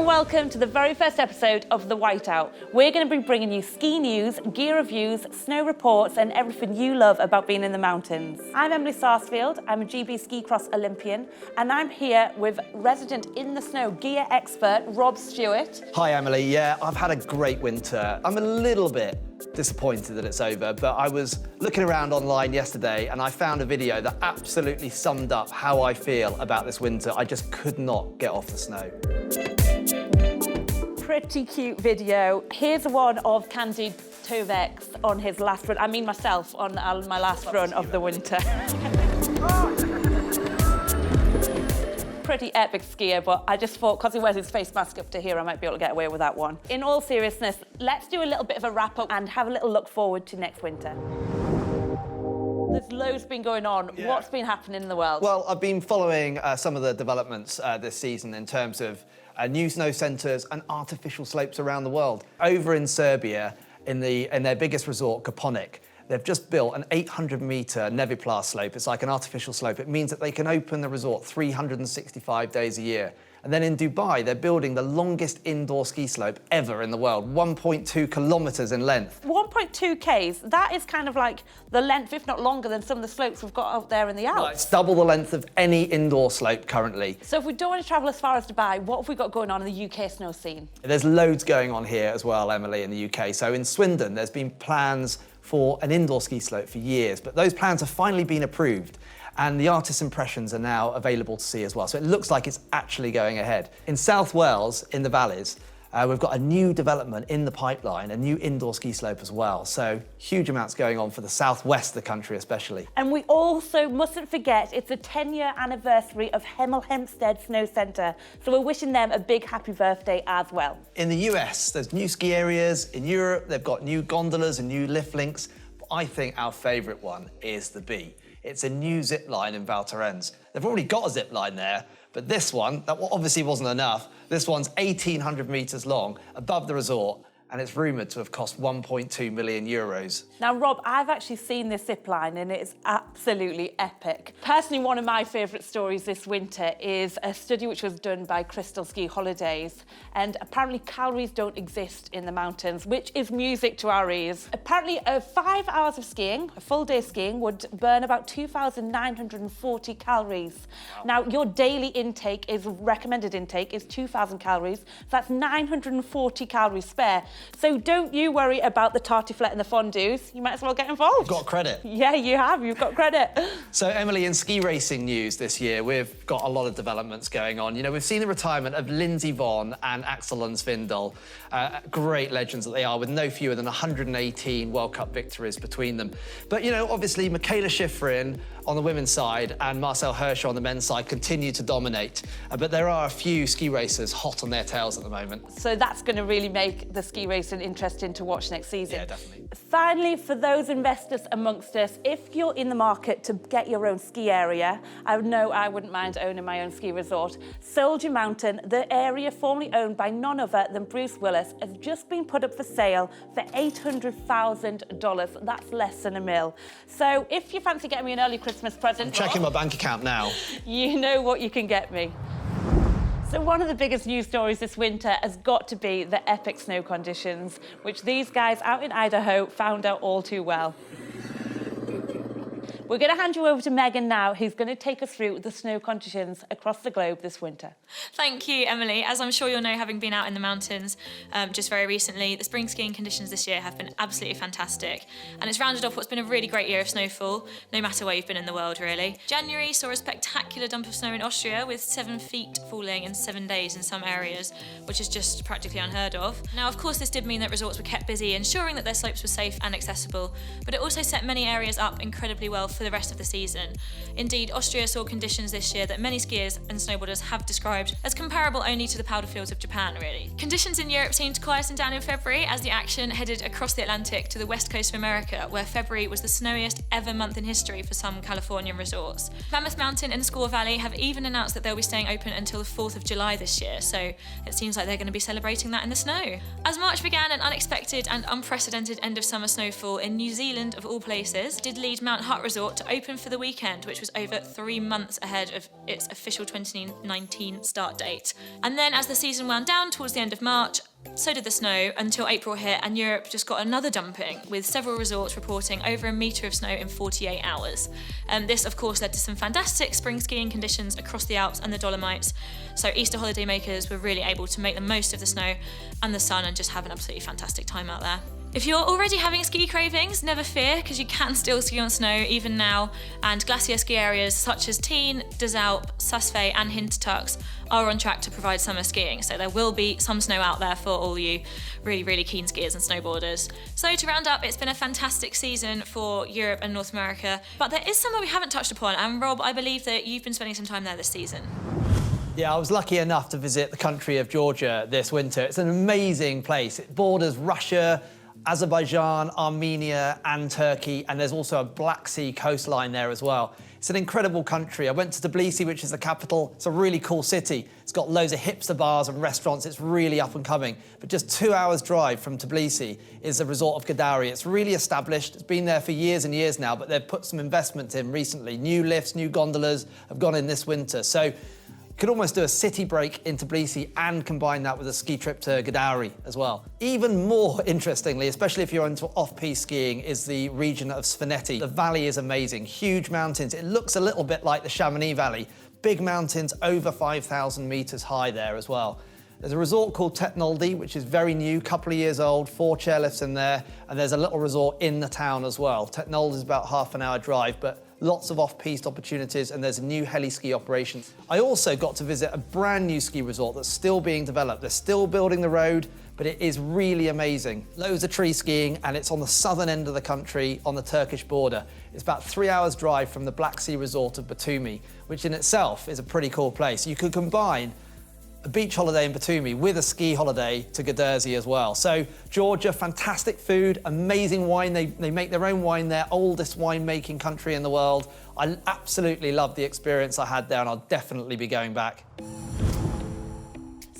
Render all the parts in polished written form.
welcome to the very first episode of The Whiteout. We're going to be bringing you ski news, gear reviews, snow reports and everything you love about being in the mountains. I'm Emily Sarsfield, I'm a GB Ski Cross Olympian, and I'm here with resident InTheSnow gear expert Rob Stewart. Hi Emily, yeah, I've had a great winter. I'm a little bit disappointed that it's over, but I was looking around online yesterday and I found a video that absolutely summed up how I feel about this winter. I just could not get off the snow. Pretty cute video. Here's one of Candide Tovex on his last run. I mean myself on my last run of the winter. Pretty epic skier, but I just thought because he wears his face mask up to here, I might be able to get away with that one. In all seriousness, let's do a little bit of a wrap up and have a little look forward to next winter. There's loads been going on. Yeah. What's been happening in the world? Well, I've been following some of the developments this season in terms of new snow centres and artificial slopes around the world. Over in Serbia, in their biggest resort, Koponik, they've just built an 800-metre Neviplast slope. It's like an artificial slope. It means that they can open the resort 365 days a year. And then in Dubai, they're building the longest indoor ski slope ever in the world, 1.2 kilometres in length. 1.2 Ks, that is kind of like the length, if not longer, than some of the slopes we've got out there in the Alps. Well, it's double the length of any indoor slope currently. So if we don't want to travel as far as Dubai, what have we got going on in the UK snow scene? There's loads going on here as well, Emily, in the UK. So in Swindon, there's been plans for an indoor ski slope for years, but those plans have finally been approved. And the artist's impressions are now available to see as well. So it looks like it's actually going ahead. In South Wales, in the valleys, we've got a new development in the pipeline, a new indoor ski slope as well. So huge amounts going on for the southwest of the country especially. And we also mustn't forget it's a 10-year anniversary of Hemel Hempstead Snow Centre. So we're wishing them a big happy birthday as well. In the US, there's new ski areas. In Europe, they've got new gondolas and new lift links. But I think our favourite one is the Bee. It's a new zip line in Val Thorens. They've already got a zip line there, but this one, that obviously wasn't enough. This one's 1,800 metres long above the resort, and it's rumoured to have cost 1.2 million euros. Now, Rob, I've actually seen this zip line and it's absolutely epic. Personally, one of my favourite stories this winter is a study which was done by Crystal Ski Holidays, and apparently calories don't exist in the mountains, which is music to our ears. Apparently, 5 hours of skiing, a full day skiing, would burn about 2,940 calories. Wow. Now, your daily intake recommended intake is 2,000 calories, so that's 940 calories spare. So don't you worry about the tartiflette and the fondues. You might as well get involved. You've got credit. Yeah, you have. You've got credit. So, Emily, in ski racing news this year, we've got a lot of developments going on. You know, we've seen the retirement of Lindsey Vonn and Axel Lund-Svindal, great legends that they are, with no fewer than 118 World Cup victories between them. But, you know, obviously, Michaela Schifrin on the women's side and Marcel Hirscher on the men's side continue to dominate. But there are a few ski racers hot on their tails at the moment. So that's going to really make the ski racing interesting to watch next season. Yeah, definitely. Finally, for those investors amongst us, if you're in the market to get your own ski area, I know I wouldn't mind owning my own ski resort. Soldier Mountain, the area formerly owned by none other than Bruce Willis, has just been put up for sale for $800,000. That's less than $1 million. So if you fancy getting me an early Christmas present, I'm checking my bank account now. You know what you can get me. So one of the biggest news stories this winter has got to be the epic snow conditions, which these guys out in Idaho found out all too well. We're going to hand you over to Megan now, who's going to take us through the snow conditions across the globe this winter. Thank you, Emily. As I'm sure you'll know, having been out in the mountains just very recently, the spring skiing conditions this year have been absolutely fantastic. And it's rounded off what's been a really great year of snowfall, no matter where you've been in the world, really. January saw a spectacular dump of snow in Austria, with 7 feet falling in 7 days in some areas, which is just practically unheard of. Now, of course, this did mean that resorts were kept busy, ensuring that their slopes were safe and accessible, but it also set many areas up incredibly well for the rest of the season. Indeed, Austria saw conditions this year that many skiers and snowboarders have described as comparable only to the powder fields of Japan, really. Conditions in Europe seemed to quieten down in February as the action headed across the Atlantic to the west coast of America, where February was the snowiest ever month in history for some Californian resorts. Mammoth Mountain and Squaw Valley have even announced that they'll be staying open until the 4th of July this year, so it seems like they're going to be celebrating that in the snow. As March began an unexpected and unprecedented end of summer snowfall in New Zealand, of all places, did lead Mount Hutt Resort resort to open for the weekend, which was over 3 months ahead of its official 2019 start date. And then as the season wound down towards the end of March, so did the snow until April hit, and Europe just got another dumping, with several resorts reporting over a metre of snow in 48 hours. This, of course, led to some fantastic spring skiing conditions across the Alps and the Dolomites, so Easter holidaymakers were really able to make the most of the snow and the sun and just have an absolutely fantastic time out there. If you're already having ski cravings, never fear, because you can still ski on snow even now, and glacier ski areas such as Teen, Des Alpes, Saas-Fee and Hintertux are on track to provide summer skiing, so there will be some snow out there for all you really, really keen skiers and snowboarders. So to round up, it's been a fantastic season for Europe and North America, but there is somewhere we haven't touched upon, and Rob, I believe that you've been spending some time there this season. Yeah, I was lucky enough to visit the country of Georgia this winter. It's an amazing place. It borders Russia, Azerbaijan, Armenia and Turkey, and there's also a Black Sea coastline there as well. It's an incredible country. I went to Tbilisi, which is the capital. It's a really cool city. It's got loads of hipster bars and restaurants. It's really up and coming. But just 2 hours drive from Tbilisi is the resort of Gdari. It's really established. It's been there for years and years now, but they've put some investment in recently. New lifts, new gondolas have gone in this winter. So you could almost do a city break in Tbilisi and combine that with a ski trip to Gdari as well. Even more interestingly, especially if you're into off-piste skiing, is the region of Svaneti. The valley is amazing, huge mountains. It looks a little bit like the Chamonix Valley. Big mountains over 5,000 metres high there as well. There's a resort called Tetnoldi, which is very new, couple of years old, 4 chairlifts in there, and there's a little resort in the town as well. Tetnoldi is about half an hour drive, but lots of off-piste opportunities, and there's a new heli ski operation. I also got to visit a brand new ski resort that's still being developed. They're still building the road, but it is really amazing. Loads of tree skiing, and it's on the southern end of the country on the Turkish border. It's about 3 hours drive from the Black Sea resort of Batumi, which in itself is a pretty cool place. You could combine a beach holiday in Batumi with a ski holiday to Gdańsk as well. So Georgia, fantastic food, amazing wine. They make their own wine there, oldest winemaking country in the world. I absolutely loved the experience I had there, and I'll definitely be going back.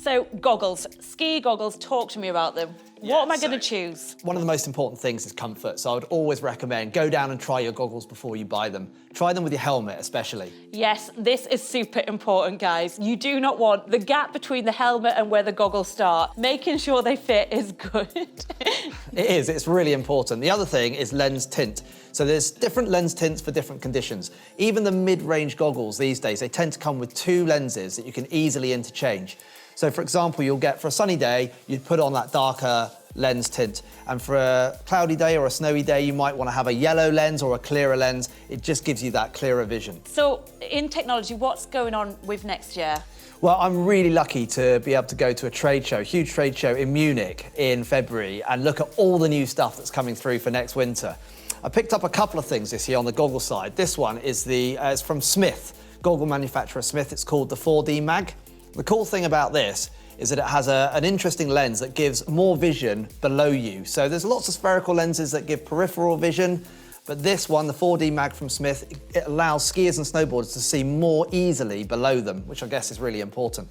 So goggles, ski goggles, talk to me about them. What am I going to choose? One of the most important things is comfort, so I would always recommend go down and try your goggles before you buy them. Try them with your helmet especially. Yes, this is super important, guys. You do not want the gap between the helmet and where the goggles start. Making sure they fit is good. It is, it's really important. The other thing is lens tint. So there's different lens tints for different conditions. Even the mid-range goggles these days, they tend to come with 2 lenses that you can easily interchange. So for example, you'll get, for a sunny day, you'd put on that darker lens tint. And for a cloudy day or a snowy day, you might want to have a yellow lens or a clearer lens. It just gives you that clearer vision. So in technology, what's going on with next year? Well, I'm really lucky to be able to go to a trade show, a huge trade show in Munich in February, and look at all the new stuff that's coming through for next winter. I picked up a couple of things this year on the goggle side. This one is it's from Smith, goggle manufacturer Smith. It's called the 4D Mag. The cool thing about this is that it has an interesting lens that gives more vision below you. So there's lots of spherical lenses that give peripheral vision, but this one, the 4D Mag from Smith, it allows skiers and snowboarders to see more easily below them, which I guess is really important.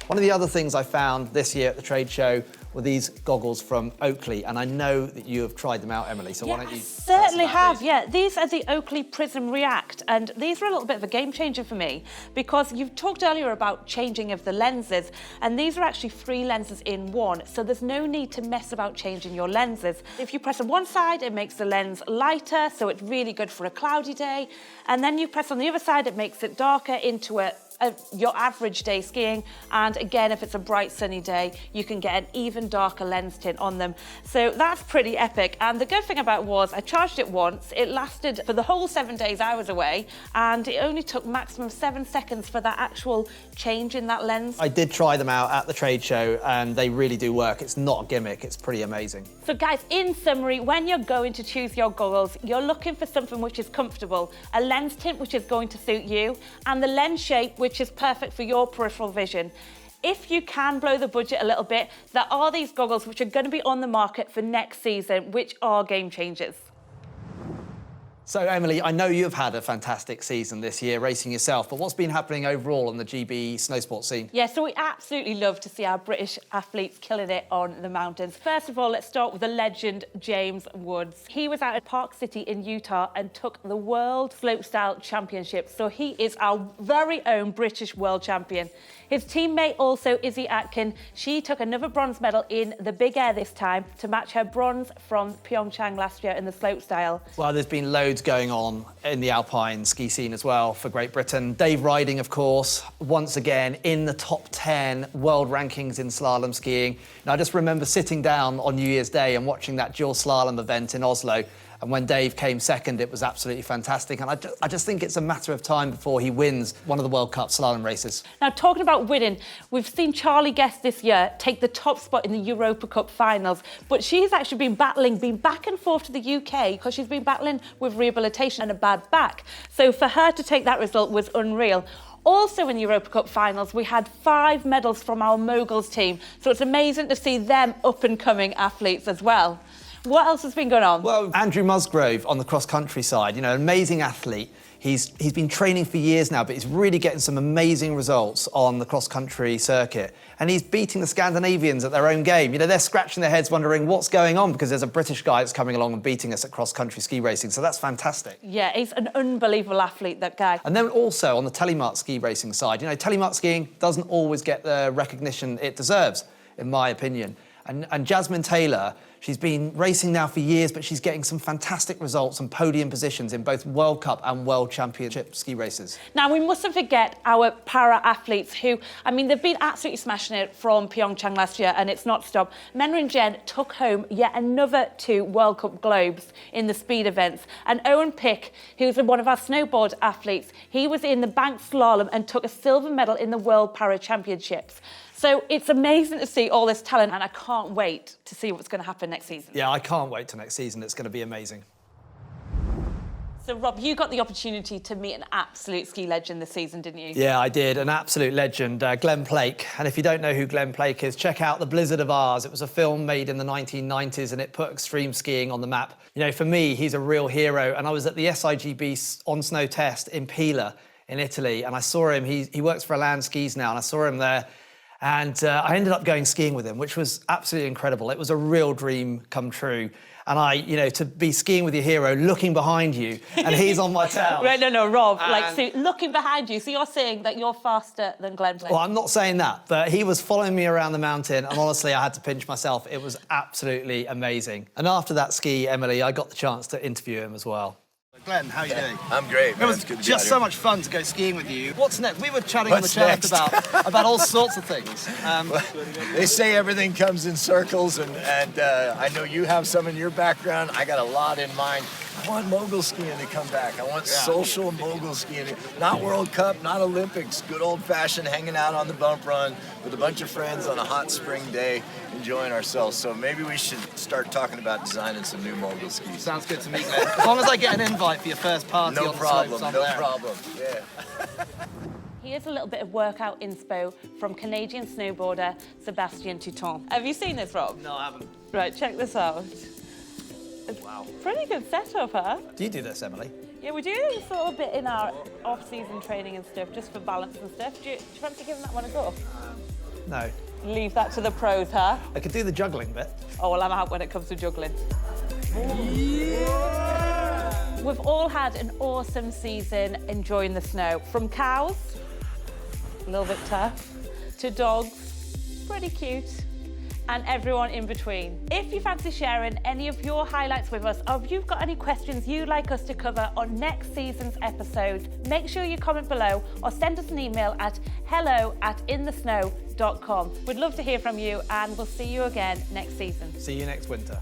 One of the other things I found this year at the trade show were these goggles from Oakley, and I know that you have tried them out, Emily, so why don't you... I certainly have, yeah. These are the Oakley Prism React, and these are a little bit of a game changer for me, because you've talked earlier about changing of the lenses, and these are actually 3 lenses in one, so there's no need to mess about changing your lenses. If you press on one side, it makes the lens lighter, so it's really good for a cloudy day, and then you press on the other side, it makes it darker into your average day skiing, and again, if it's a bright sunny day, you can get an even darker lens tint on them. So that's pretty epic. And the good thing about it was I charged it once, it lasted for the whole 7 days I was away, and it only took maximum 7 seconds for that actual change in that lens. I did try them out at the trade show, and they really do work. It's not a gimmick, it's pretty amazing. So guys, in summary, when you're going to choose your goggles, you're looking for something which is comfortable, a lens tint which is going to suit you, and the lens shape which is perfect for your peripheral vision. If you can blow the budget a little bit, there are these goggles which are going to be on the market for next season, which are game changers. So, Emily, I know you've had a fantastic season this year racing yourself, but what's been happening overall on the GB snow sports scene? Yeah, so we absolutely love to see our British athletes killing it on the mountains. First of all, let's start with the legend James Woods. He was out at Park City in Utah and took the World Slopestyle Championship. So he is our very own British world champion. His teammate also, Izzy Atkin, she took another bronze medal in the big air this time to match her bronze from Pyeongchang last year in the slopestyle. Well, there's been loads going on in the alpine ski scene as well for Great Britain. Dave Riding, of course, once again in the top 10 world rankings in slalom skiing. And I just remember sitting down on New Year's Day and watching that dual slalom event in Oslo. And when Dave came second, it was absolutely fantastic. And I just think it's a matter of time before he wins one of the World Cup slalom races. Now, talking about winning, we've seen Charlie Guest this year take the top spot in the Europa Cup finals, but she's actually been back and forth to the UK because she's been battling with rehabilitation and a bad back. So for her to take that result was unreal. Also in Europa Cup finals, we had 5 medals from our moguls team. So it's amazing to see them up-and-coming athletes as well. What else has been going on? Well, Andrew Musgrove on the cross-country side, you know, an amazing athlete. He's been training for years now, but he's really getting some amazing results on the cross-country circuit. And he's beating the Scandinavians at their own game. You know, they're scratching their heads wondering what's going on because there's a British guy that's coming along and beating us at cross-country ski racing. So that's fantastic. Yeah, he's an unbelievable athlete, that guy. And then also on the telemark ski racing side, you know, telemark skiing doesn't always get the recognition it deserves, in my opinion. And Jasmine Taylor, she's been racing now for years, but she's getting some fantastic results and podium positions in both World Cup and World Championship ski races. Now, we mustn't forget our para-athletes who, I mean, they've been absolutely smashing it from Pyeongchang last year, and it's not stopped. Menna and Jen took home yet another 2 World Cup globes in the speed events. And Owen Pick, who's one of our snowboard athletes, he was in the bank slalom and took a silver medal in the World Para Championships. So it's amazing to see all this talent, and I can't wait to see what's going to happen next season. Yeah, I can't wait till next season. It's going to be amazing. So, Rob, you got the opportunity to meet an absolute ski legend this season, didn't you? Yeah, I did. An absolute legend, Glenn Plake. And if you don't know who Glenn Plake is, check out The Blizzard of Ours. It was a film made in the 1990s, and it put extreme skiing on the map. You know, for me, he's a real hero. And I was at the SIGB on-snow test in Pila in Italy, and I saw him. He works for Land Skis now, and I saw him there. And I ended up going skiing with him, which was absolutely incredible. It was a real dream come true. And you know, to be skiing with your hero, looking behind you, and he's on my tail. Right, no, Rob, so looking behind you, so you're saying that you're faster than Glenn Plake? Well, I'm not saying that, but he was following me around the mountain, and honestly, I had to pinch myself. It was absolutely amazing. And after that ski, Emily, I got the chance to interview him as well. Glenn, how are you doing? I'm great, man. It was just so much fun to go skiing with you. What's next? We were chatting on the chat about all sorts of things. They say everything comes in circles, and I know you have some in your background. I got a lot in mind. I want mogul skiing to come back. I want social mogul skiing. Not World Cup, not Olympics. Good old-fashioned hanging out on the bump run with a bunch of friends on a hot spring day, enjoying ourselves. So maybe we should start talking about designing some new mogul skis. Sounds good to me, Glenn. As long as I get an invite for your first party No on the problem, slopes, no I'm there. problem. Yeah. Here's a little bit of workout inspo from Canadian snowboarder Sébastien Touton. Have you seen this, Rob? No, I haven't. Right, check this out. Wow. Pretty good setup, huh? Do you do this, Emily? Yeah, we do this little bit in our off-season training and stuff, just for balance and stuff. Do you fancy giving that one a go? No. Leave that to the pros, huh? I could do the juggling bit. Oh, well, I'm out when it comes to juggling. Yeah! We've all had an awesome season enjoying the snow. From cows, a little bit tough, to dogs, pretty cute, and everyone in between. If you fancy sharing any of your highlights with us, or if you've got any questions you'd like us to cover on next season's episodes, make sure you comment below or send us an email at hello@inthesnow.com. We'd love to hear from you, and we'll see you again next season. See you next winter.